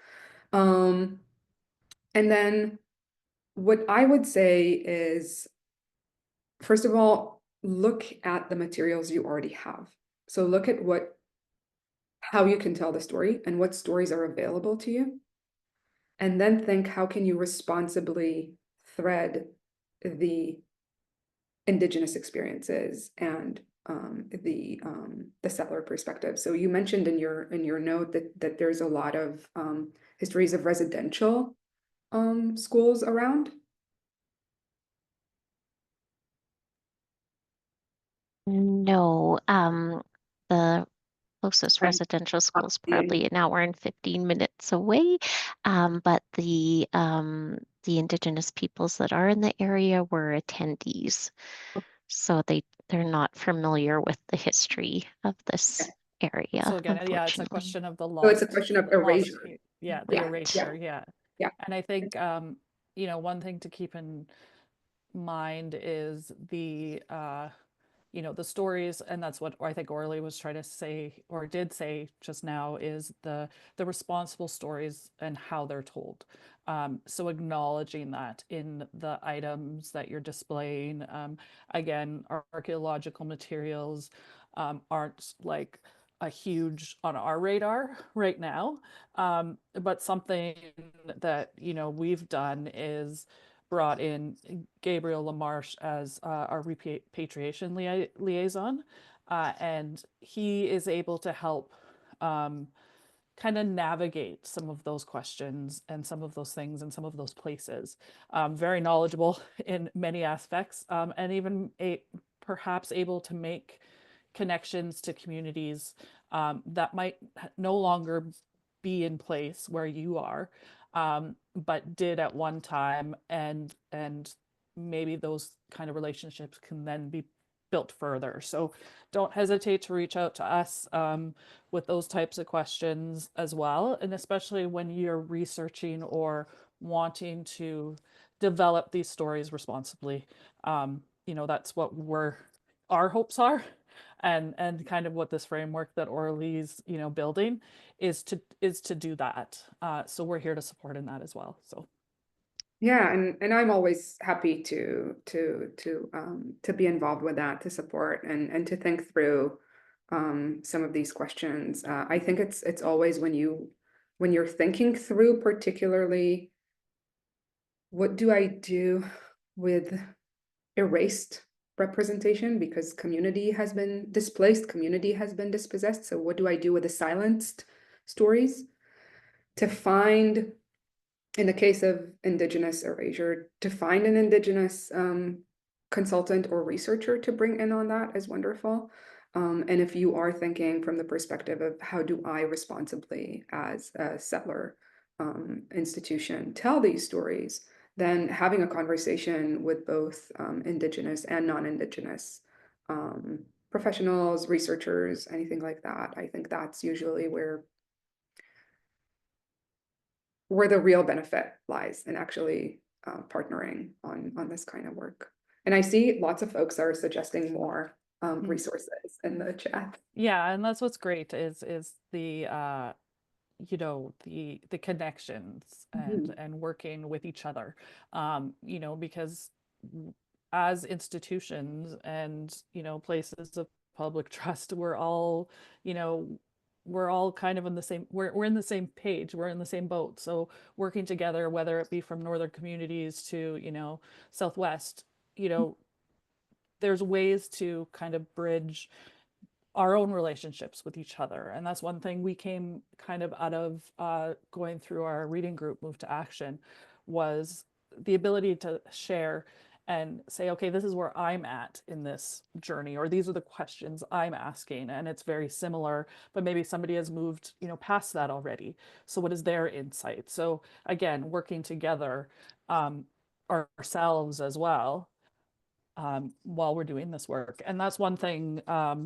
And then what I would say is, first of all, look at the materials you already have. So look at how you can tell the story and what stories are available to you. And then think, how can you responsibly thread the Indigenous experiences and the settler perspective. So you mentioned in your note that there's a lot of histories of residential schools around. No, the closest And residential school is probably an hour and 15 minutes away. But the Indigenous peoples that are in the area were attendees, so they're not familiar with the history of this So area, again, yeah, it's a unfortunately. question of the so it's a question of erasure. yeah, the Yeah, Right. yeah, erasure, yeah. yeah. And I think, you know, one thing to keep in mind is you know, the stories, and that's what I think Orly was trying to say or did say just now, is the responsible stories and how they're told. So acknowledging that in the items that you're displaying. Again, archaeological materials aren't like a huge on our radar right now. But something that, you know, we've done is brought in Gabriel LaMarche as our repatriation liaison, and he is able to help kind of navigate some of those questions and some of those things and some of those places. Very knowledgeable in many aspects, and even perhaps able to make connections to communities that might no longer be in place where you are, but did at one time, and maybe those kind of relationships can then be built further. So don't hesitate to reach out to us with those types of questions as well, and especially when you're researching or wanting to develop these stories responsibly. You know, that's what our hopes are, and kind of what this framework that Orly's, you know, building is to do that. So we're here to support in that as well. So Yeah, and I'm always happy to be involved with that, to support and to think through some of these questions. I think it's always when you when you're thinking through particularly, what do I do with erased representation because community has been displaced, community has been dispossessed. So what do I do with the silenced stories? To find, in the case of Indigenous erasure, to find an Indigenous consultant or researcher to bring in on that is wonderful. And if you are thinking from the perspective of how do I responsibly, as a settler institution, tell these stories, then having a conversation with both Indigenous and non-Indigenous professionals, researchers, anything like that, I think that's usually where the real benefit lies in actually partnering on this kind of work. And I see lots of folks are suggesting more resources in the chat. Yeah, and that's what's great is the you know, the connections and working with each other. You know, because as institutions and, you know, places of public trust, we're all, you know, we're all kind of in the same, we're in the same page, we're in the same boat. So working together, whether it be from northern communities to, you know, Southwest, you know, there's ways to kind of bridge our own relationships with each other. And that's one thing we came kind of out of going through our reading group, Move to Action, was the ability to share and say, okay, this is where I'm at in this journey, or these are the questions I'm asking. And it's very similar, but maybe somebody has moved, you know, past that already. So what is their insight? So again, working together ourselves as well while we're doing this work. And that's one thing,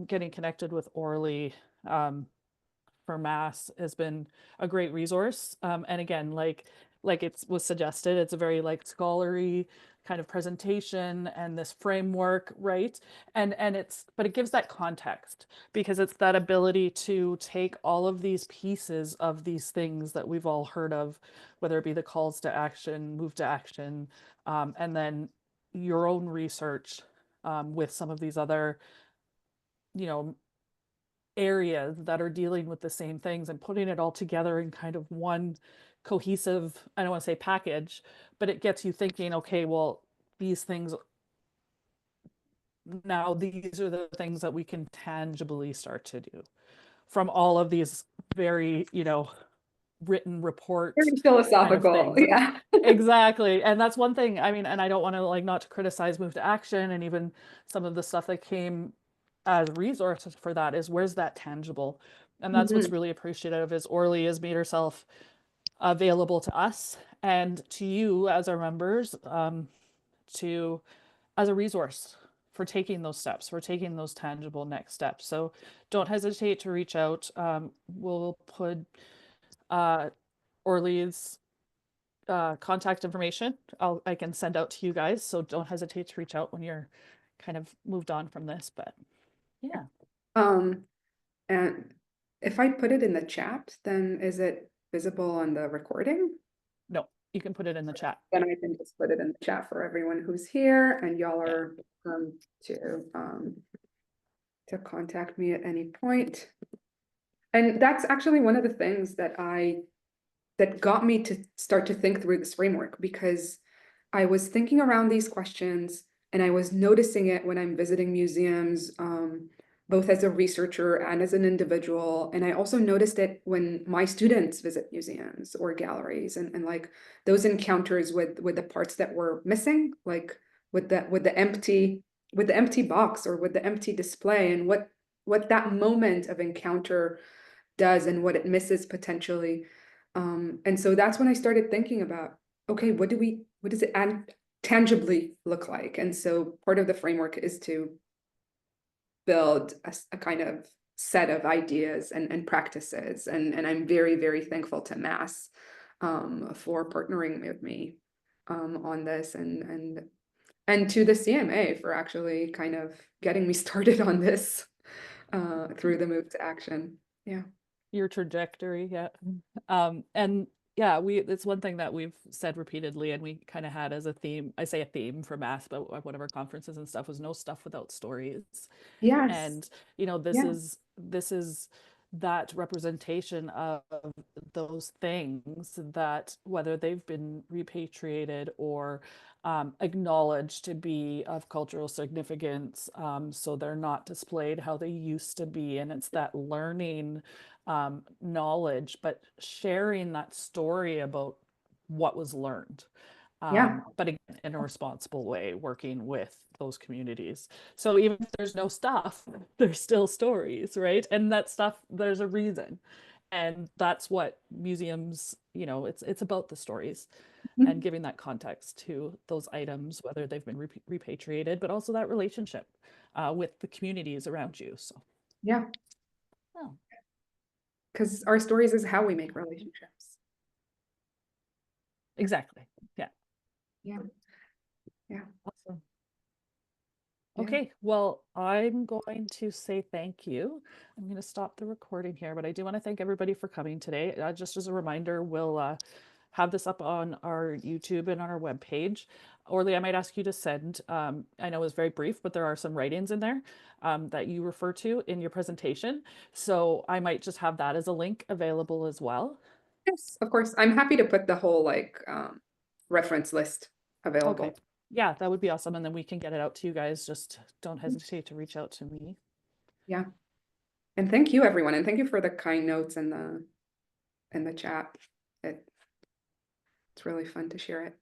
getting connected with Orly for Mass has been a great resource. And again, like it was suggested, it's a very like scholarly kind of presentation and this framework, right? And it's, but it gives that context because it's that ability to take all of these pieces of these things that we've all heard of, whether it be the calls to action, move to action, and then your own research with some of these other, you know, areas that are dealing with the same things and putting it all together in kind of one cohesive, I don't want to say package, but it gets you thinking, okay, well, these things, now these are the things that we can tangibly start to do from all of these very, you know, written report Very kind of philosophical, things. yeah. Exactly. And that's one thing, I mean, and I don't want to like not to criticize Move to Action and even some of the stuff that came as resources for that is where's that tangible? And that's what's really appreciative is Orly has made herself available to us and to you as our members, to as a resource for taking those steps, for taking those tangible next steps. So don't hesitate to reach out. We'll put Orly's contact information I can send out to you guys. So don't hesitate to reach out when you're kind of moved on from this. But yeah, Um, and if I put it in the chat, then is it visible on the recording? no, you can put it in the chat. Then I can just put it in the chat for everyone who's here, and y'all Yeah. are to contact me at any point. And that's actually one of the things that got me to start to think through this framework, because I was thinking around these questions and I was noticing it when I'm visiting museums, both as a researcher and as an individual. And I also noticed it when my students visit museums or galleries, and like those encounters with the parts that were missing, like with the empty box or with the empty display, and what that moment of encounter does and what it misses potentially. And so that's when I started thinking about, okay, what does it tangibly look like? And so part of the framework is to build a kind of set of ideas and practices. And I'm very, very thankful to Mass for partnering with me on this, and to the CMA for actually kind of getting me started on this through the Move to Action. Yeah. Your trajectory, yeah. And yeah, it's one thing that we've said repeatedly and we kind of had as a theme, I say a theme for Mass, but at one of our conferences and stuff was no stuff without stories. Yes. And you know, this Yeah. is that representation of those things, that whether they've been repatriated or acknowledged to be of cultural significance, so they're not displayed how they used to be. And it's that learning knowledge, but sharing that story about what was learned. Yeah. But again, in a responsible way, working with those communities. So even if there's no stuff, there's still stories, right? And that stuff, there's a reason. And that's what museums, you know, it's about the stories Mhm. and giving that context to those items, whether they've been repatriated, but also that relationship with the communities around you. So, Yeah. oh, Because our stories is how we make relationships. exactly. Yeah. Yeah. Yeah. Awesome. Yeah. Okay, well, I'm going to say thank you. I'm going to stop the recording here, but I do want to thank everybody for coming today. Just as a reminder, we'll have this up on our YouTube and on our webpage. Orly, I might ask you to send, I know it's very brief, but there are some write-ins in there that you refer to in your presentation. So I might just have that as a link available as well. Yes, of course. I'm happy to put the whole like reference list available. Okay. Yeah, that would be awesome. And then we can get it out to you guys. Just don't hesitate to reach out to me. Yeah. And thank you, everyone. And thank you for the kind notes and the chat. It's really fun to share it.